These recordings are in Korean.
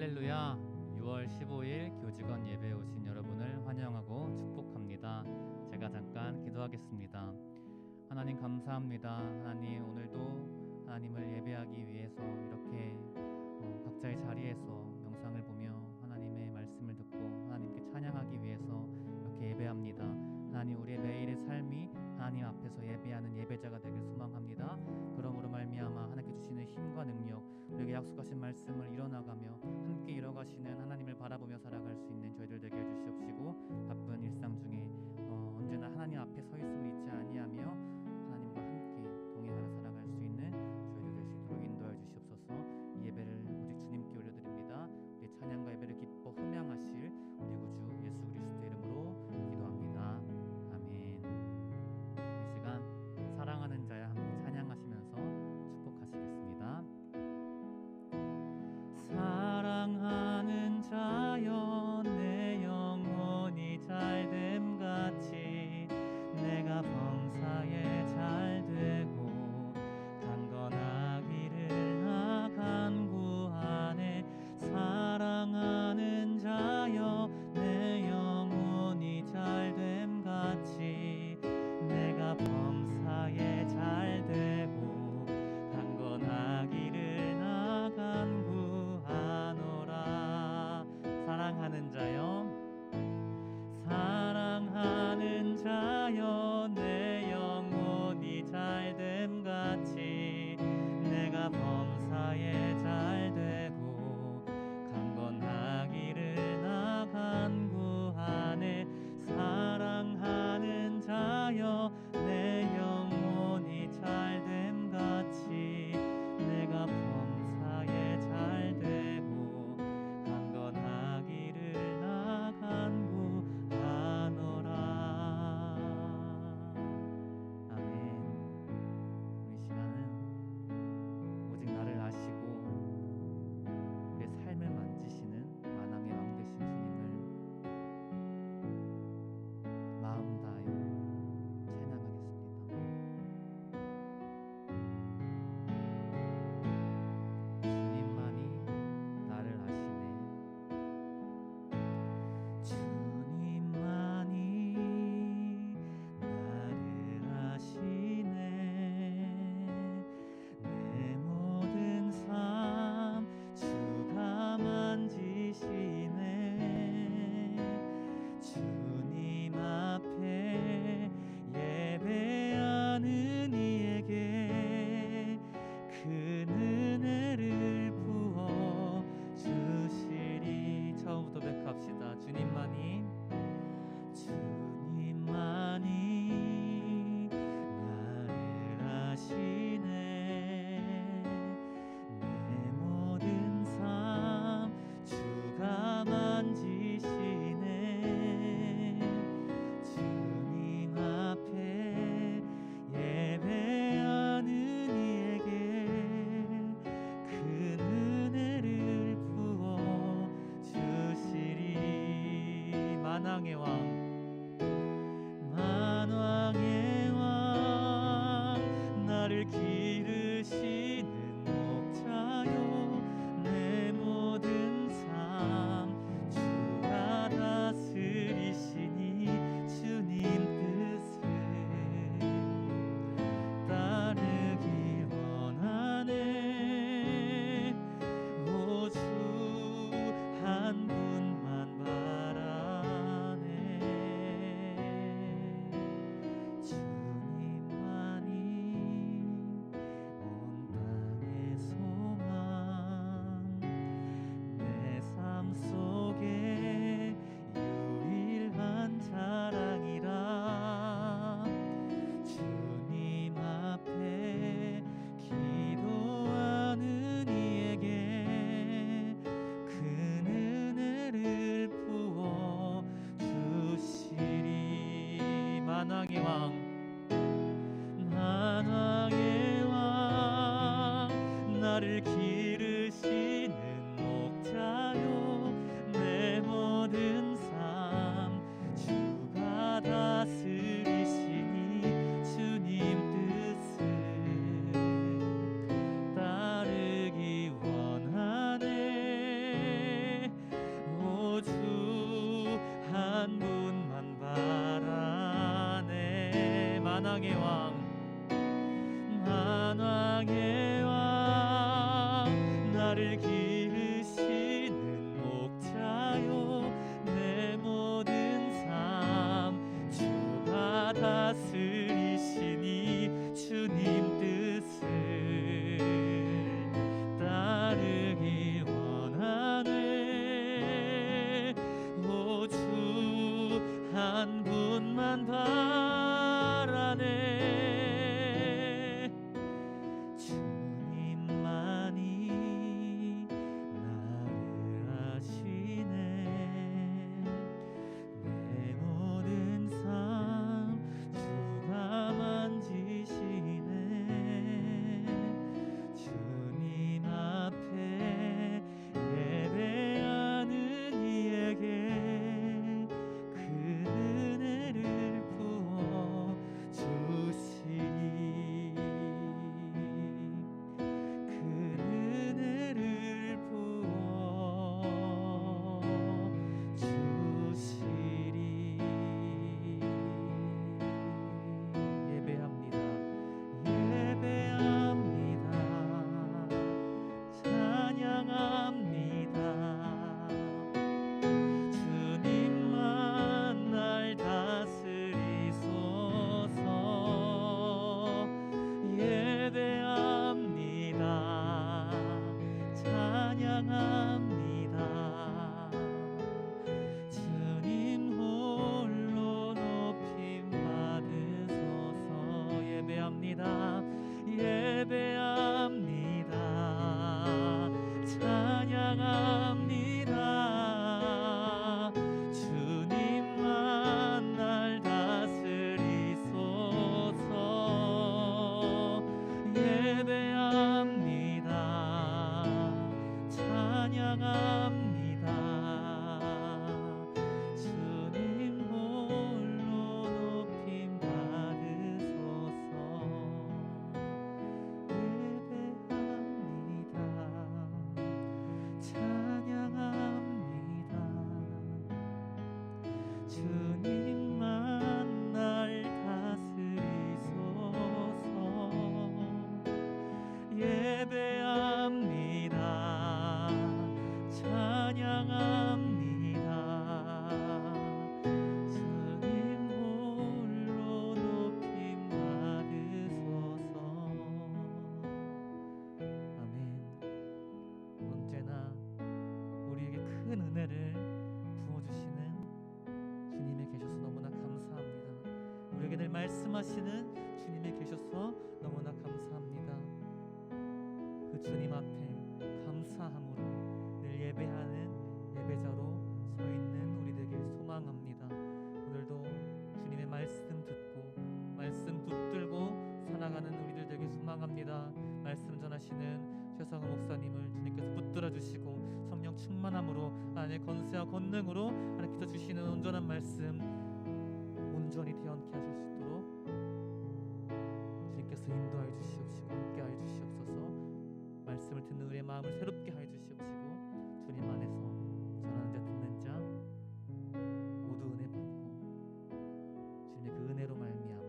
할렐루야. 6월 15일 교직원 예배에 오신 여러분을 환영하고 축복합니다. 제가 잠깐 기도하겠습니다. 하나님 감사합니다. 하나님 오늘도 하나님을 예배하기 위해서 이렇게 각자의 자리에서 영상을 보며 하나님의 말씀을 듣고 하나님께 찬양하기 위해서 이렇게 예배합니다. 하나님 우리의 매일의 삶이 하나님 앞에서 예배하는 예배자가 되길 소망합니다. 그러므로 말미암아 하나님께 주시는 힘과 능력, 우리에게 약속하신 말씀을 이뤄나가며 함께 이뤄가시는 하나님을 바라보며 살아갈 수 있는 저희들 되게 해주시옵시고, 바쁜 일상 중에 언제나 하나님 앞에 서 있음을 잊지 아니하며 하나님과 함께 동행하며 살아갈 수 있는 저희들 될 수 있도록 인도하여 주시옵소서. 이 예배를 오직 주님께 올려드립니다. 우리 찬양과 예배를 기뻐 흠양하실 우리 구주 예수 그리스도의 이름으로 기도합니다. 아멘. 이 시간 사랑하는 자야 함께 찬양하시면서 축복하시겠습니다. 사랑하는 자여 내 영혼이 잘됨같이 내가 범사에 잘되고 강건하기를 나 간구하네. 사랑하는 자여 내 영혼이 잘됨같이 내가 범사에 잘되고 강건하기를 나 간구하노라. 사랑하는 자여, 사랑하는 자여 내 영혼이 잘됨같이 내가 범사에 잘되고 강건하기를 나 간구하네. 사랑하는 자여 내 영혼이 잘됨같이 내가 범사에 잘되고 강건하기를 나 간구하노라. 아멘. 우리 시간은 오직 나를 아시고 우리의 삶을 만지시는 만왕의 왕 되신 주님을 마음 다하여 찬양하겠습니다. 주님만이 나를 아시네. 주님만이 나를 아시네. 내 모든 삶 주가 만지시네. 주님 앞에 예배하는 이에게 큰 은혜를 부어 주시리. 처음부터 백합시다. 주님만이 나를 아시네. 내 모든 삶 주가 만지시네. 주님 앞에 예배하는 이에게 큰 은혜를 부어 주시리. 만왕의 왕, 만왕의 왕, 나를 기르시는 목자요. 내 모든 삶 주가 다스리시니 주님 뜻을 따르기 원하네. 오주 한 분만 바라네. 주님만이 온 땅의 소망, 내 삶 속에 유일한 자랑이라. 주님 앞에 기도하는 이에게 큰 은혜를 부어 주시리. 만왕의 왕, 만왕의 왕, 나를 기르시는 목자요. 내 모든 삶 주가 다스리시니 주님 뜻을 따르기 원하네. 예배합니다. 찬양합니다. 주님 홀로 높임 받으소서. 예배합니다. 찬양합니다. 주님만 날 다스리소서. 예배합니다. 찬양합니다. 주님 홀로 높임 받으소서. 아멘. 언제나 우리에게 큰 은혜를 부어주시는 주님이 계셔서 너무나 감사합니다. 우리에게 늘 말씀하시는 주님이 계셔서 너무나 감사합니다. 그 주님 앞에 감사함으로 늘 예배하는 예배자로 서 있는 우리 되길 소망합니다. 오늘도 주님의 말씀 듣고 말씀 붙들고 살아가는 우리들 되길 소망합니다. 말씀 전하시는 최성호 목사님을 주님께서 붙들어 주시고 성령 충만함으로 하나님의 권세와 권능으로 가르쳐 주시는 온전한 말씀 온전히 되어앉게 하실 수 있도록 주님께서 인도하여 주시옵시고 함께하여 주시옵소서. 말씀을 듣는 우리의 마음을 새롭게 하여 주시옵시고 주님 안에서 전하는 자 듣는 자 모두 은혜 받고 주님의 그 은혜로 말미암아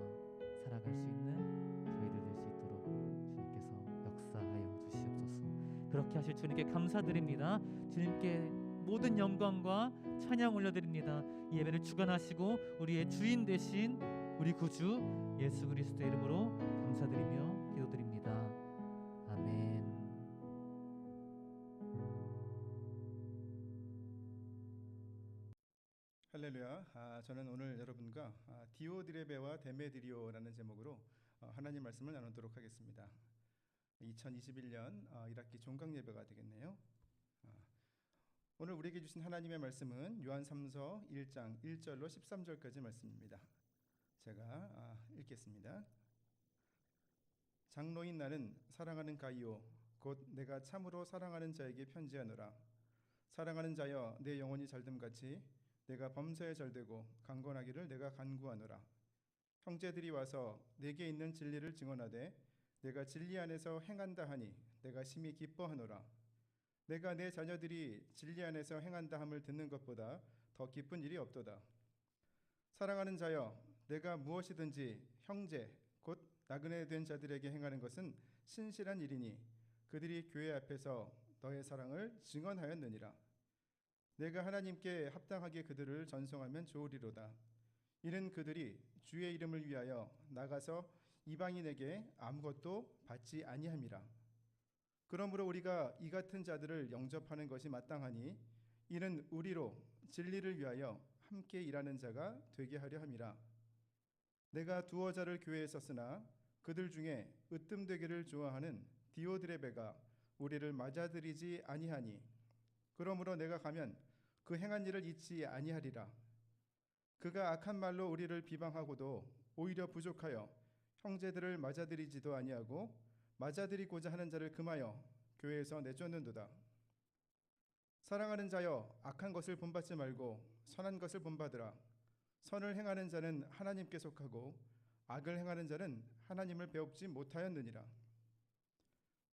살아갈 수 있는 저희들 될 수 있도록 주님께서 역사하여 주시옵소서. 그렇게 하실 주님께 감사드립니다. 주님께 모든 영광과 찬양 올려드립니다. 이 예배를 주관하시고 우리의 주인 되신 우리 구주 예수 그리스도의 이름으로 감사드리며 기도드립니다. 아멘. 할렐루야. 저는 오늘 여러분과 디오드레베와 데메드리오라는 제목으로 하나님 말씀을 나누도록 하겠습니다. 2021년 1학기 종강 예배가 되겠네요. 오늘 우리에게 주신 하나님의 말씀은 요한3서 1장 1절로 13절까지 말씀입니다. 제가 읽겠습니다. 장로인 나는 사랑하는 가이오 곧 내가 참으로 사랑하는 자에게 편지하노라. 사랑하는 자여 내 영혼이 잘됨같이 내가 범사에 잘되고 강건하기를 내가 간구하노라. 형제들이 와서 내게 있는 진리를 증언하되 내가 진리 안에서 행한다 하니 내가 심히 기뻐하노라. 내가 내 자녀들이 진리 안에서 행한다 함을 듣는 것보다 더 기쁜 일이 없도다. 사랑하는 자여 내가 무엇이든지 형제 곧 나그네 된 자들에게 행하는 것은 신실한 일이니 그들이 교회 앞에서 너의 사랑을 증언하였느니라. 내가 하나님께 합당하게 그들을 전송하면 좋으리로다. 이는 그들이 주의 이름을 위하여 나가서 이방인에게 아무것도 받지 아니함이라. 그러므로 우리가 이 같은 자들을 영접하는 것이 마땅하니 이는 우리로 진리를 위하여 함께 일하는 자가 되게 하려 함이라. 내가 두어 자를 교회에 썼으나 그들 중에 으뜸되기를 좋아하는 디오드레베가 우리를 맞아들이지 아니하니 그러므로 내가 가면 그 행한 일을 잊지 아니하리라. 그가 악한 말로 우리를 비방하고도 오히려 부족하여 형제들을 맞아들이지도 아니하고 맞아들이고자 하는 자를 금하여 교회에서 내쫓는도다. 사랑하는 자여 악한 것을 본받지 말고 선한 것을 본받으라. 선을 행하는 자는 하나님께 속하고 악을 행하는 자는 하나님을 배웁지 못하였느니라.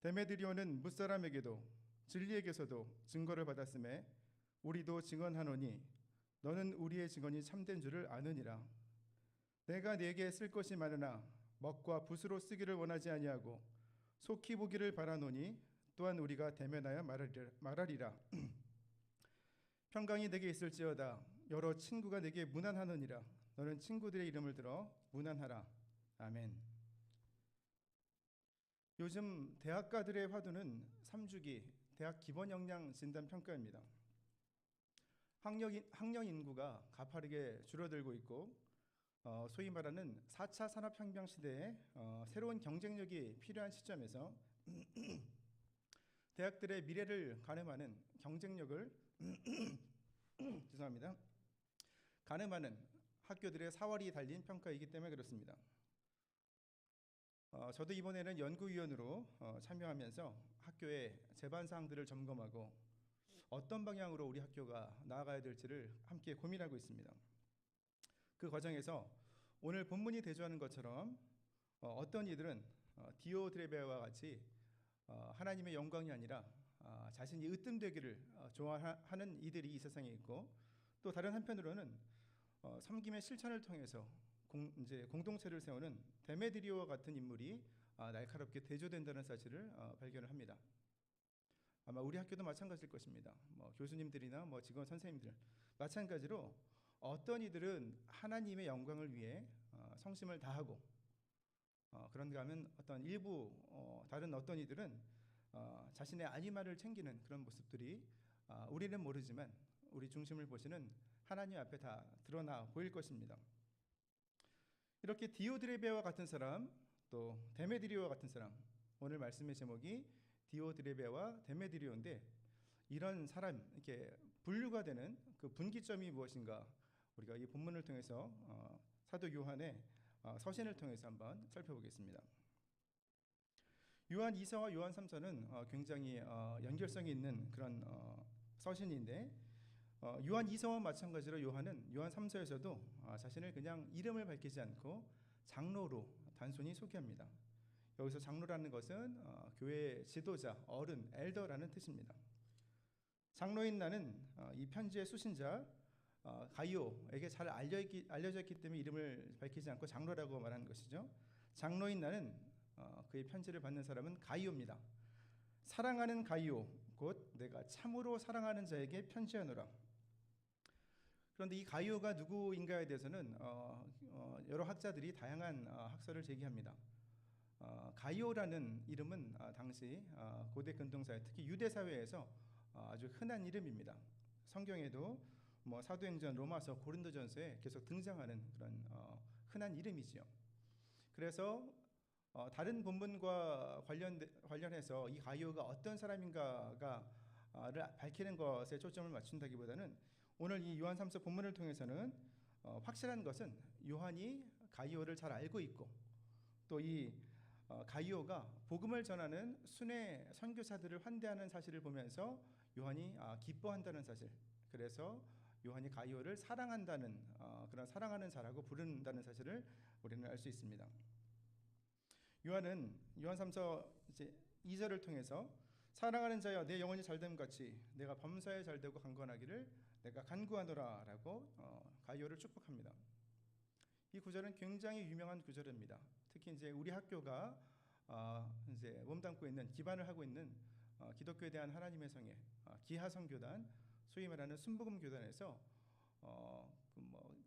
데메드리오는 무사람에게도 진리에게서도 증거를 받았음에 우리도 증언하노니 너는 우리의 증언이 참된 줄을 아느니라. 내가 네게 쓸 것이 많으나 먹과 붓으로 쓰기를 원하지 아니하고 속히 보기를 바라노니 또한 우리가 대면하여 말하리라. 평강이 내게 있을지어다. 여러 친구가 내게 문안하느니라. 너는 친구들의 이름을 들어 문안하라. 아멘. 요즘 대학가들의 화두는 3주기 대학 기본 역량 진단 평가입니다. 학령 인구가 가파르게 줄어들고 있고 소위 말하는 4차 산업혁명 시대에 새로운 경쟁력이 필요한 시점에서 대학들의 미래를 가늠하는 경쟁력을 죄송합니다. 가늠하는 학교들의 사활이 달린 평가이기 때문에 그렇습니다. 저도 이번에는 연구위원으로 참여하면서 학교의 제반 사항들을 점검하고 어떤 방향으로 우리 학교가 나아가야 될지를 함께 고민하고 있습니다. 그 과정에서 오늘 본문이 대조하는 것처럼 어떤 이들은 디오드레베와 같이 하나님의 영광이 아니라 자신이 으뜸되기를 좋아하는 이들이 이 세상에 있고, 또 다른 한편으로는 섬김의 실천을 통해서 이제 공동체를 세우는 데메드리오와 같은 인물이 날카롭게 대조된다는 사실을 발견을 합니다. 아마 우리 학교도 마찬가지일 것입니다. 교수님들이나 직원 선생님들 마찬가지로 어떤 이들은 하나님의 영광을 위해 성심을 다하고, 그런가 하면 어떤 일부 다른 어떤 이들은 자신의 안위만을 챙기는 그런 모습들이 우리는 모르지만 우리 중심을 보시는 하나님 앞에 다 드러나 보일 것입니다. 이렇게 디오드레베와 같은 사람, 또 데메드리오와 같은 사람, 오늘 말씀의 제목이 디오드레베와 데메드리오인데, 이런 사람 이렇게 분류가 되는 그 분기점이 무엇인가 우리가 이 본문을 통해서 사도 요한의 서신을 통해서 한번 살펴보겠습니다. 요한 2서와 요한 3서는 굉장히 연결성이 있는 그런 서신인데, 요한 2서와 마찬가지로 요한은 요한 3서에서도 자신을 그냥 이름을 밝히지 않고 장로로 단순히 소개합니다. 여기서 장로라는 것은 교회의 지도자, 어른, 엘더라는 뜻입니다. 장로인 나는 이 편지의 수신자 가이오에게 잘 알려져 있기 때문에 이름을 밝히지 않고 장로라고 말하는 것이죠. 장로인 나는 그의 편지를 받는 사람은 가이오입니다. 사랑하는 가이오, 곧 내가 참으로 사랑하는 자에게 편지하노라. 그런데 이 가이오가 누구인가에 대해서는 여러 학자들이 다양한 학설을 제기합니다. 가이오라는 이름은 당시 고대 근동사회, 특히 유대 사회에서 아주 흔한 이름입니다. 성경에도 사도행전, 로마서, 고린도전서에 계속 등장하는 그런 흔한 이름이지요. 그래서 다른 본문과 관련해서 이 가이오가 어떤 사람인가를 밝히는 것에 초점을 맞춘다기보다는 오늘 이 요한 3서 본문을 통해서는 확실한 것은 요한이 가이오를 잘 알고 있고, 또 이 가이오가 복음을 전하는 순회 선교사들을 환대하는 사실을 보면서 요한이 기뻐한다는 사실, 그래서 요한이 가이오를 사랑한다는 그런 사랑하는 자라고 부른다는 사실을 우리는 알 수 있습니다. 요한은 요한 3서 이제 2절을 통해서 사랑하는 자여 내 영혼이 잘됨 같이 내가 범사에 잘되고 강건하기를 내가 간구하노라라고 가이오를 축복합니다. 이 구절은 굉장히 유명한 구절입니다. 특히 이제 우리 학교가 이제 몸담고 있는, 기반을 하고 있는 기독교에 대한 하나님의 성회 기하성교단, 소위 말하는 순복음교단에서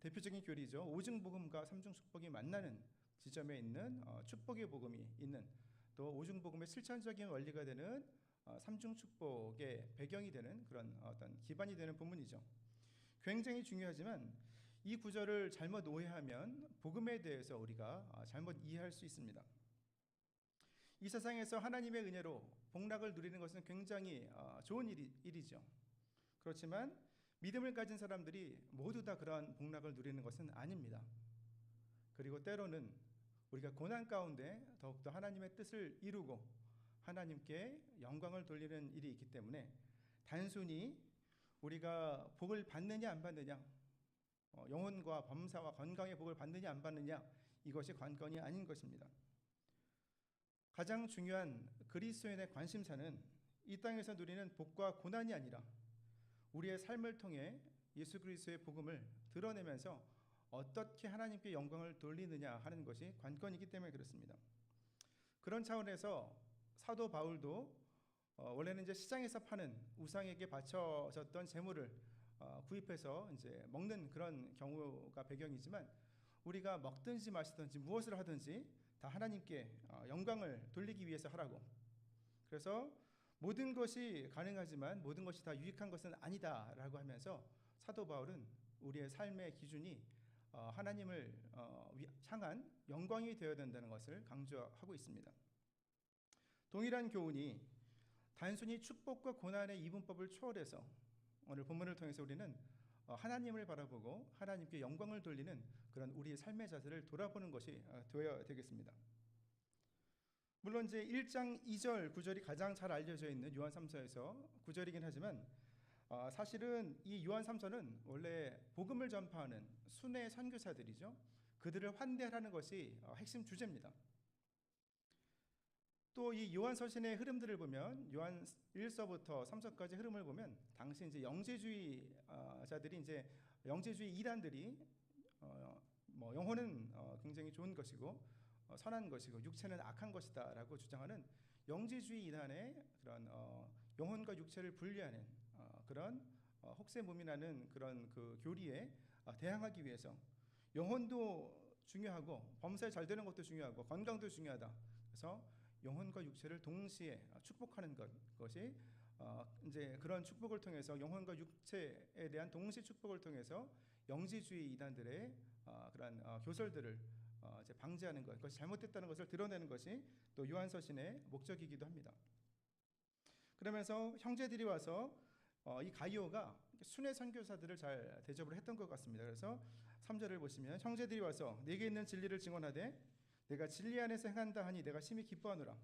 대표적인 교리죠. 오중복음과 삼중축복이 만나는 지점에 있는 축복의 복음이 있는, 또 오중복음의 실천적인 원리가 되는 삼중축복의 배경이 되는 그런 어떤 기반이 되는 본문이죠. 굉장히 중요하지만 이 구절을 잘못 오해하면 복음에 대해서 우리가 잘못 이해할 수 있습니다. 이 세상에서 하나님의 은혜로 복락을 누리는 것은 굉장히 좋은 일이죠. 그렇지만 믿음을 가진 사람들이 모두 다 그러한 복락을 누리는 것은 아닙니다. 그리고 때로는 우리가 고난 가운데 더욱더 하나님의 뜻을 이루고 하나님께 영광을 돌리는 일이 있기 때문에 단순히 우리가 복을 받느냐 안 받느냐, 영혼과 범사와 건강의 복을 받느냐 안 받느냐, 이것이 관건이 아닌 것입니다. 가장 중요한 그리스도인의 관심사는 이 땅에서 누리는 복과 고난이 아니라 우리의 삶을 통해 예수 그리스도의 복음을 드러내면서 어떻게 하나님께 영광을 돌리느냐 하는 것이 관건이기 때문에 그렇습니다. 그런 차원에서 사도 바울도 원래는 이제 시장에서 파는 우상에게 바쳐졌던 재물을 구입해서 이제 먹는 그런 경우가 배경이지만, 우리가 먹든지 마시든지 무엇을 하든지 다 하나님께 영광을 돌리기 위해서 하라고. 그래서 모든 것이 가능하지만 모든 것이 다 유익한 것은 아니다라고 하면서 사도 바울은 우리의 삶의 기준이 하나님을 향한 영광이 되어야 된다는 것을 강조하고 있습니다. 동일한 교훈이 단순히 축복과 고난의 이분법을 초월해서 오늘 본문을 통해서 우리는 하나님을 바라보고 하나님께 영광을 돌리는 그런 우리의 삶의 자세를 돌아보는 것이 되어야 되겠습니다. 물론 이제 1장 2절, 9절이 가장 잘 알려져 있는 요한 3서에서 9절이긴 하지만 사실은 이 요한 3서는 원래 복음을 전파하는 순회 선교사들이죠. 그들을 환대하는 것이 핵심 주제입니다. 또 이 요한 서신의 흐름들을 보면 요한 1서부터 3서까지 흐름을 보면 당시 이제 영재주의자들이 이제 영재주의 이단들이 뭐 영혼은 굉장히 좋은 것이고 선한 것이고 육체는 악한 것이다라고 주장하는 영재주의 이단의 그런 영혼과 육체를 분리하는 그런 혹세무민하는 그런 그 교리에 대항하기 위해서 영혼도 중요하고 범사에 잘 되는 것도 중요하고 건강도 중요하다. 그래서 영혼과 육체를 동시에 축복하는 것이 이제 그런 축복을 통해서 영혼과 육체에 대한 동시 축복을 통해서 영지주의 이단들의 그런 교설들을 이제 방지하는 것, 그것이 잘못됐다는 것을 드러내는 것이 또 요한서신의 목적이기도 합니다. 그러면서 형제들이 와서 이 가이오가 순회 선교사들을 잘 대접을 했던 것 같습니다. 그래서 3절을 보시면 형제들이 와서 내게 있는 진리를 증언하되 내가 진리 안에서 행한다 하니 내가 심히 기뻐하노라.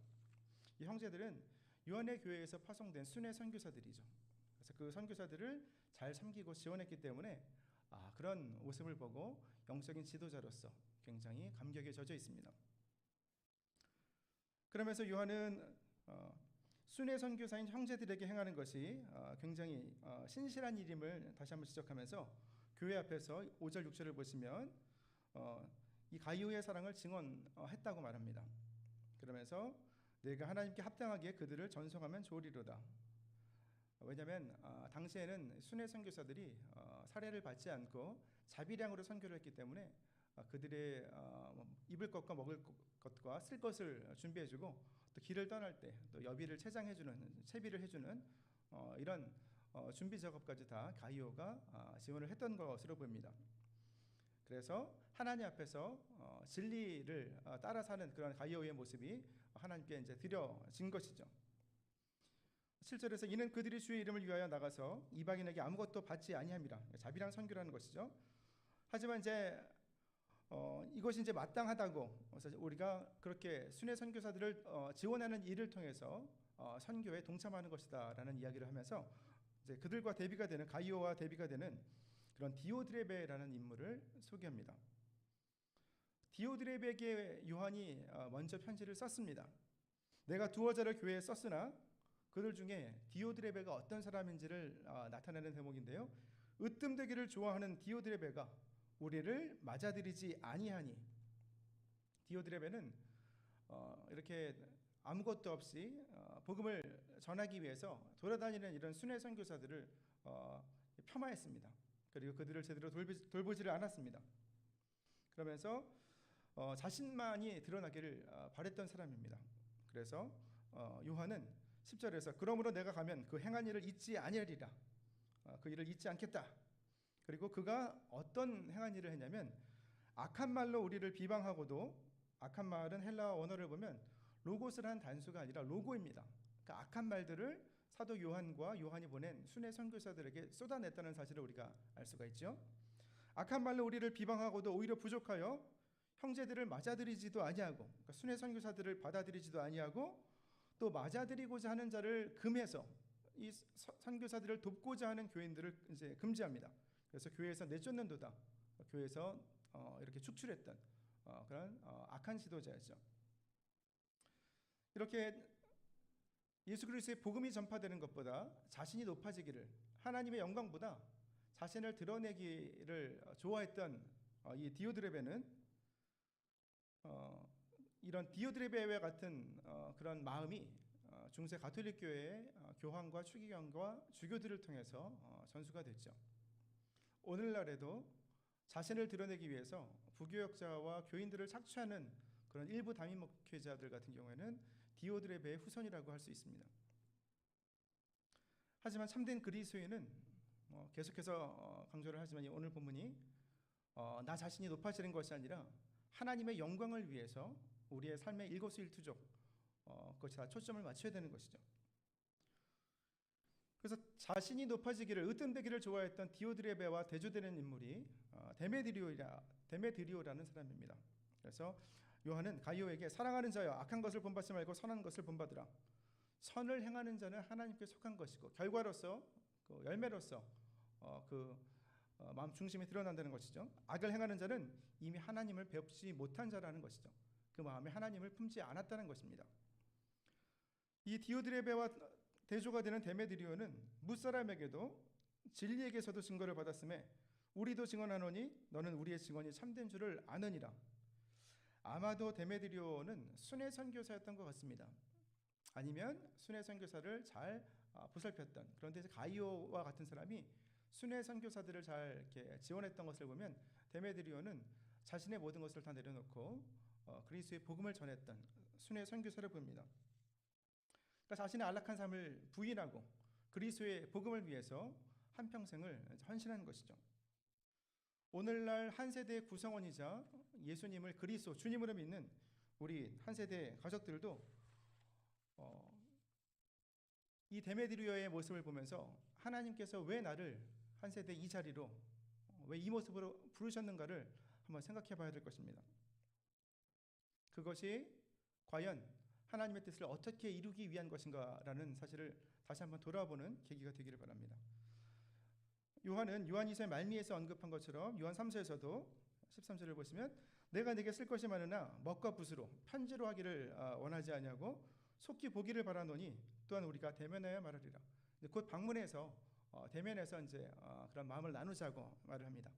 이 형제들은 요한의 교회에서 파송된 순회 선교사들이죠. 그래서 그 선교사들을 잘 섬기고 지원했기 때문에 그런 모습을 보고 영적인 지도자로서 굉장히 감격에 젖어 있습니다. 그러면서 요한은 순회 선교사인 형제들에게 행하는 것이 굉장히 신실한 일임을 다시 한번 지적하면서 교회 앞에서 5절 6절을 보시면 이 가이오의 사랑을 증언했다고 말합니다. 그러면서 내가 하나님께 합당하게 그들을 전송하면 좋으리로다. 왜냐하면 당시에는 순회 선교사들이 살해를 받지 않고 자비량으로 선교를 했기 때문에 그들의 입을 것과 먹을 것과 쓸 것을 준비해주고 또 길을 떠날 때 또 여비를 채비를 해주는 이런 준비 작업까지 다 가이오가 지원을 했던 것으로 보입니다. 그래서 하나님 앞에서 진리를 따라 사는 그런 가이오의 모습이 하나님께 이제 드려진 것이죠. 7절에서 이는 그들이 주의 이름을 위하여 나가서 이방인에게 아무것도 받지 아니함이라. 자비랑 선교라는 것이죠. 하지만 이제 이것이 이제 마땅하다고, 그래서 우리가 그렇게 순회 선교사들을 지원하는 일을 통해서 선교에 동참하는 것이다라는 이야기를 하면서 이제 그들과 대비가 되는 가이오와 대비가 되는 그런 디오드레베라는 인물을 소개합니다. 디오드레베에게 요한이 먼저 편지를 썼습니다. 내가 두어 자를 교회에 썼으나 그들 중에 디오드레베가 어떤 사람인지를 나타내는 대목인데요. 으뜸되기를 좋아하는 디오드레베가 우리를 맞아들이지 아니하니. 디오드레베는 이렇게 아무것도 없이 복음을 전하기 위해서 돌아다니는 이런 순회 선교사들을 폄하했습니다. 그리고 그들을 제대로 돌보지를 않았습니다. 그러면서 자신만이 드러나기를 바랬던 사람입니다. 그래서 요한은 10절에서 그러므로 내가 가면 그 행한 일을 잊지 아니하리라. 그 일을 잊지 않겠다. 그리고 그가 어떤 행한 일을 했냐면 악한 말로 우리를 비방하고도, 악한 말은 헬라어 원어를 보면 로고스라는 단수가 아니라 로고입니다. 그러니까 악한 말들을 사도 요한과 요한이 보낸 순회 선교사들에게 쏟아냈다는 사실을 우리가 알 수가 있죠. 악한 말로 우리를 비방하고도 오히려 부족하여 형제들을 맞아들이지도 아니하고, 그러니까 순회 선교사들을 받아들이지도 아니하고 또 맞아들이고자 하는 자를 금해서 이 선교사들을 돕고자 하는 교인들을 이제 금지합니다. 그래서 교회에서 내쫓는도다. 교회에서 이렇게 축출했던 그런 악한 지도자였죠. 이렇게 예수 그리스도의 복음이 전파되는 것보다 자신이 높아지기를, 하나님의 영광보다 자신을 드러내기를 좋아했던 이 디오드레베는 이런 디오드레베와 같은 그런 마음이 중세 가톨릭 교회의 교황과 추기경과 주교들을 통해서 전수가 됐죠. 오늘날에도 자신을 드러내기 위해서 부교역자와 교인들을 착취하는 그런 일부 담임 목회자들 같은 경우에는 디오드레베의 후손이라고 할 수 있습니다. 하지만 참된 그리스도인은 계속해서 강조를 하지만 오늘 본문이 나 자신이 높아지는 것이 아니라 하나님의 영광을 위해서 우리의 삶의 일거수일투족 그것이 다 초점을 맞춰야 되는 것이죠. 그래서 자신이 높아지기를, 으뜸되기를 좋아했던 디오드레베와 대조되는 인물이 데메드리오라는 사람입니다. 그래서 요한은 가이오에게 사랑하는 자여 악한 것을 본받지 말고 선한 것을 본받으라. 선을 행하는 자는 하나님께 속한 것이고 결과로서 그 열매로서 마음 중심이 드러난다는 것이죠. 악을 행하는 자는 이미 하나님을 배우지 못한 자라는 것이죠. 그 마음에 하나님을 품지 않았다는 것입니다. 이 디오드레베와 대조가 되는 데메드리오는 무사람에게도 진리에게서도 증거를 받았음에 우리도 증언하노니 너는 우리의 증언이 참된 줄을 아느니라. 아마도 데메드리오는 순회 선교사였던 것 같습니다. 아니면 순회 선교사를 잘 보살폈던, 그런데 이제 가이오와 같은 사람이 순회 선교사들을 잘 이렇게 지원했던 것을 보면 데메드리오는 자신의 모든 것을 다 내려놓고 그리스도의 복음을 전했던 순회 선교사를 봅니다. 그러니까 자신의 안락한 삶을 부인하고 그리스도의 복음을 위해서 한평생을 헌신한 것이죠. 오늘날 한 세대의 구성원이자 예수님을 그리스도 주님으로 믿는 우리 한 세대 가족들도 이 데메드리오의 모습을 보면서 하나님께서 왜 나를 한 세대 이 자리로 왜 이 모습으로 부르셨는가를 한번 생각해 봐야 될 것입니다. 그것이 과연 하나님의 뜻을 어떻게 이루기 위한 것인가라는 사실을 다시 한번 돌아보는 계기가 되기를 바랍니다. 요한은 요한 2서 말미에서 언급한 것처럼 요한 3서에서도 13절을 보시면 내가 네게 쓸 것이 많으나 먹과 붓으로 편지로 하기를 원하지 아니하고 속히 보기를 바라노니 또한 우리가 대면하여 말하리라. 곧 방문해서 대면해서 이제 그런 마음을 나누자고 말을 합니다.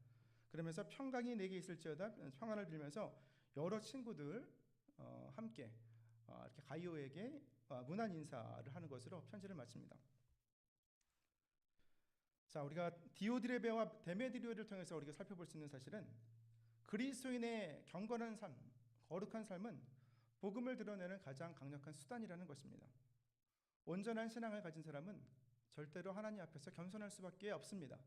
그러면서 평강이 내게 있을지어다 평안을 빌면서 여러 친구들 함께 이렇게 가이오에게 문안 인사를 하는 것으로 편지를 마칩니다. 자, 우리가 디오드레베와 데메드리오를 통해서 우리가 살펴볼 수 있는 사실은 그리스도인의 경건한 삶, 거룩한 삶은 복음을 드러내는 가장 강력한 수단이라는 것입니다. 온전한 신앙을 가진 사람은 절대로 하나님 앞에서 겸손할 수밖에 없습니다.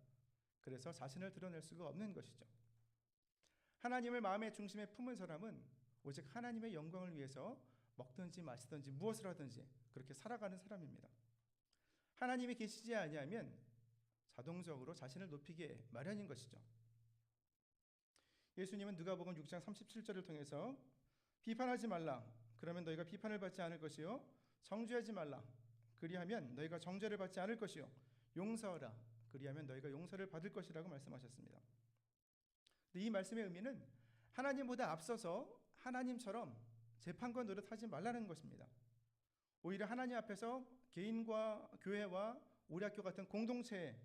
그래서 자신을 드러낼 수가 없는 것이죠. 하나님을 마음의 중심에 품은 사람은 오직 하나님의 영광을 위해서 먹든지 마시든지 무엇을 하든지 그렇게 살아가는 사람입니다. 하나님이 계시지 아니하면 자동적으로 자신을 높이기에 마련인 것이죠. 예수님은 누가복음 6장 37절을 통해서 비판하지 말라 그러면 너희가 비판을 받지 않을 것이요 정죄하지 말라 그리하면 너희가 정죄를 받지 않을 것이요 용서하라 그리하면 너희가 용서를 받을 것이라고 말씀하셨습니다. 이 말씀의 의미는 하나님보다 앞서서 하나님처럼 재판관 노릇하지 말라는 것입니다. 오히려 하나님 앞에서 개인과 교회와 우리 학교 같은 공동체의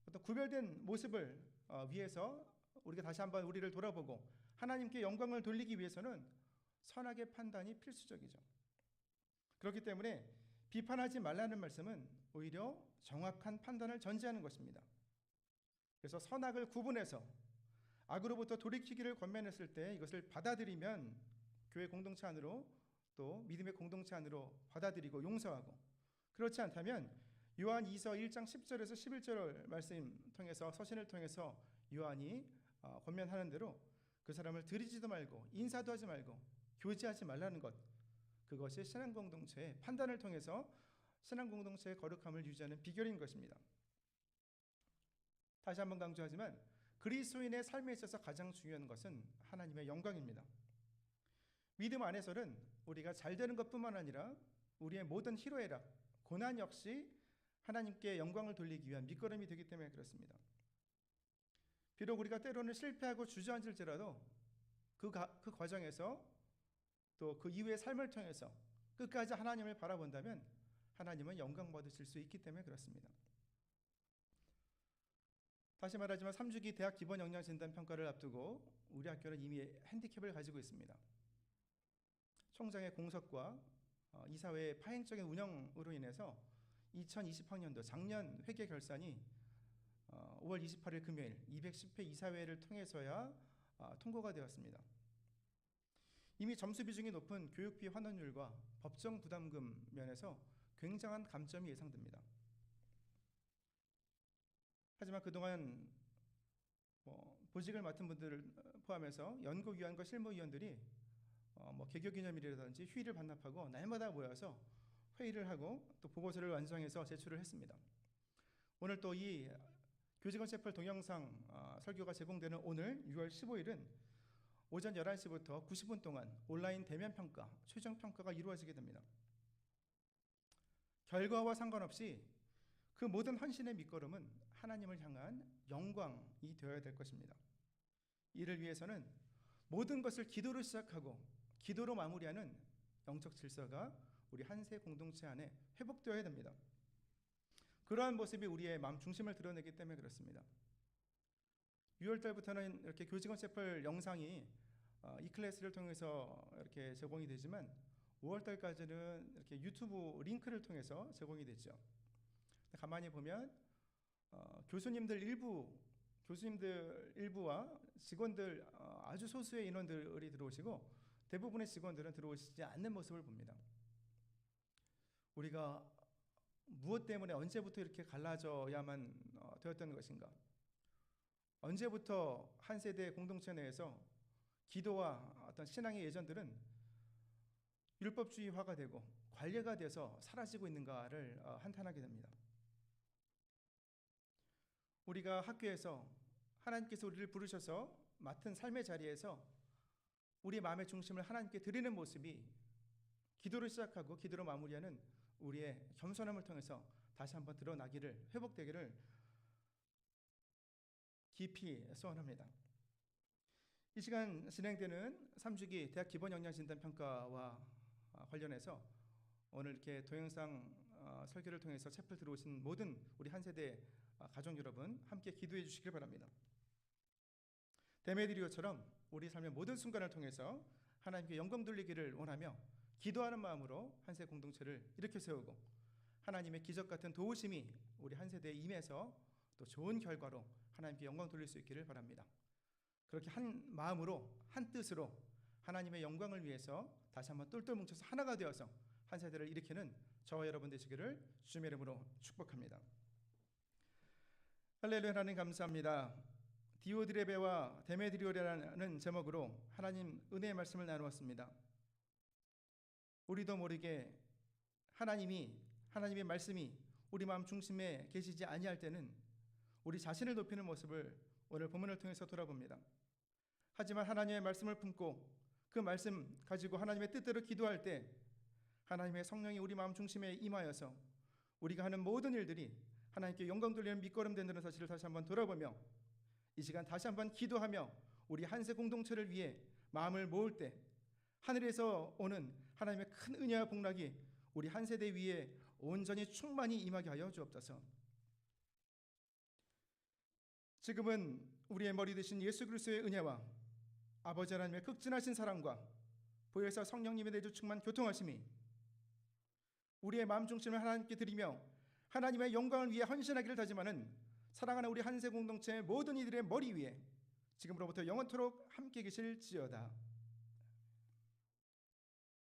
어떤 구별된 모습을 위해서 우리가 다시 한번 우리를 돌아보고 하나님께 영광을 돌리기 위해서는 선악의 판단이 필수적이죠. 그렇기 때문에 비판하지 말라는 말씀은 오히려 정확한 판단을 전제하는 것입니다. 그래서 선악을 구분해서 악으로부터 돌이키기를 권면했을 때 이것을 받아들이면 교회 공동체 안으로 또 믿음의 공동체 안으로 받아들이고 용서하고 그렇지 않다면 요한 2서 1장 10절에서 11절 말씀 통해서 서신을 통해서 요한이 권면하는 대로 그 사람을 들이지도 말고 인사도 하지 말고 교제하지 말라는 것 그것이 신앙공동체의 판단을 통해서 신앙공동체의 거룩함을 유지하는 비결인 것입니다. 다시 한번 강조하지만 그리스도인의 삶에 있어서 가장 중요한 것은 하나님의 영광입니다. 믿음 안에서는 우리가 잘 되는 것뿐만 아니라 우리의 모든 희로애락, 고난 역시 하나님께 영광을 돌리기 위한 밑거름이 되기 때문에 그렇습니다. 비록 우리가 때로는 실패하고 주저앉을지라도 그 과정에서 또 그 이후의 삶을 통해서 끝까지 하나님을 바라본다면 하나님은 영광 받으실 수 있기 때문에 그렇습니다. 다시 말하지만 3주기 대학 기본 역량 진단 평가를 앞두고 우리 학교는 이미 핸디캡을 가지고 있습니다. 총장의 공석과 이사회의 파행적인 운영으로 인해서 2020학년도 작년 회계 결산이 5월 28일 금요일 210회 이사회를 통해서야 통고가 되었습니다. 이미 점수 비중이 높은 교육비 환원율과 법정 부담금 면에서 굉장한 감점이 예상됩니다. 하지만 그동안 보직을 맡은 분들을 포함해서 연구위원과 실무위원들이 개교기념일이라든지 휴일을 반납하고 날마다 모여서 회의를 하고 또 보고서를 완성해서 제출을 했습니다. 오늘 또 이 교직원 채플 동영상 설교가 제공되는 오늘 6월 15일은 오전 11시부터 90분 동안 온라인 대면 평가, 최종 평가가 이루어지게 됩니다. 결과와 상관없이 그 모든 헌신의 밑거름은 하나님을 향한 영광이 되어야 될 것입니다. 이를 위해서는 모든 것을 기도로 시작하고 기도로 마무리하는 영적 질서가 우리 한세 공동체 안에 회복되어야 됩니다. 그러한 모습이 우리의 마음 중심을 드러내기 때문에 그렇습니다. 6월달부터는 이렇게 교직원 채플 영상이 이 클래스를 통해서 이렇게 제공이 되지만 5월달까지는 이렇게 유튜브 링크를 통해서 제공이 됐죠. 가만히 보면 교수님들 일부와 직원들 아주 소수의 인원들이 들어오시고 대부분의 직원들은 들어오시지 않는 모습을 봅니다. 우리가 무엇 때문에 언제부터 이렇게 갈라져야만 되었던 것인가? 언제부터 한 세대 공동체 내에서 기도와 어떤 신앙의 예전들은 율법주의화가 되고 관례가 돼서 사라지고 있는가를 한탄하게 됩니다. 우리가 학교에서 하나님께서 우리를 부르셔서 맡은 삶의 자리에서 우리 마음의 중심을 하나님께 드리는 모습이 기도로 시작하고 기도로 마무리하는 우리의 겸손함을 통해서 다시 한번 드러나기를, 회복되기를 깊이 소원합니다. 이 시간 진행되는 3주기 대학 기본 역량 진단 평가와 관련해서 오늘 이렇게 동영상 설교를 통해서 채플 들어오신 모든 우리 한 세대 가족 여러분 함께 기도해 주시길 바랍니다. 데메드리오처럼 우리 삶의 모든 순간을 통해서 하나님께 영광 돌리기를 원하며 기도하는 마음으로 한 세대 공동체를 일으켜 세우고 하나님의 기적 같은 도우심이 우리 한 세대에 임해서 또 좋은 결과로 하나님께 영광 돌릴 수 있기를 바랍니다. 그렇게 한 마음으로 한 뜻으로 하나님의 영광을 위해서 다시 한번 똘똘 뭉쳐서 하나가 되어서 한 세대를 일으키는 저와 여러분 되시기를 주님의 이름으로 축복합니다. 할렐루야. 하나님 감사합니다. 디오드레베와 데메드리오라는 제목으로 하나님 은혜의 말씀을 나누었습니다. 우리도 모르게 하나님의 말씀이 우리 마음 중심에 계시지 아니할 때는 우리 자신을 높이는 모습을 오늘 본문을 통해서 돌아봅니다. 하지만 하나님의 말씀을 품고 그 말씀 가지고 하나님의 뜻대로 기도할 때 하나님의 성령이 우리 마음 중심에 임하여서 우리가 하는 모든 일들이 하나님께 영광 돌리는 밑거름 된다는 사실을 다시 한번 돌아보며 이 시간 다시 한번 기도하며 우리 한세 공동체를 위해 마음을 모을 때 하늘에서 오는 하나님의 큰 은혜와 복락이 우리 한 세대 위에 온전히 충만히 임하게 하여 주옵소서. 지금은 우리의 머리 되신 예수 그리스도의 은혜와 아버지 하나님의 극진하신 사랑과 보혜사 성령님의 내주 충만 교통하심이 우리의 마음 중심을 하나님께 드리며 하나님의 영광을 위해 헌신하기를 다짐하는 사랑하는 우리 한세 공동체의 모든 이들의 머리 위에 지금으로부터 영원토록 함께 계실지어다.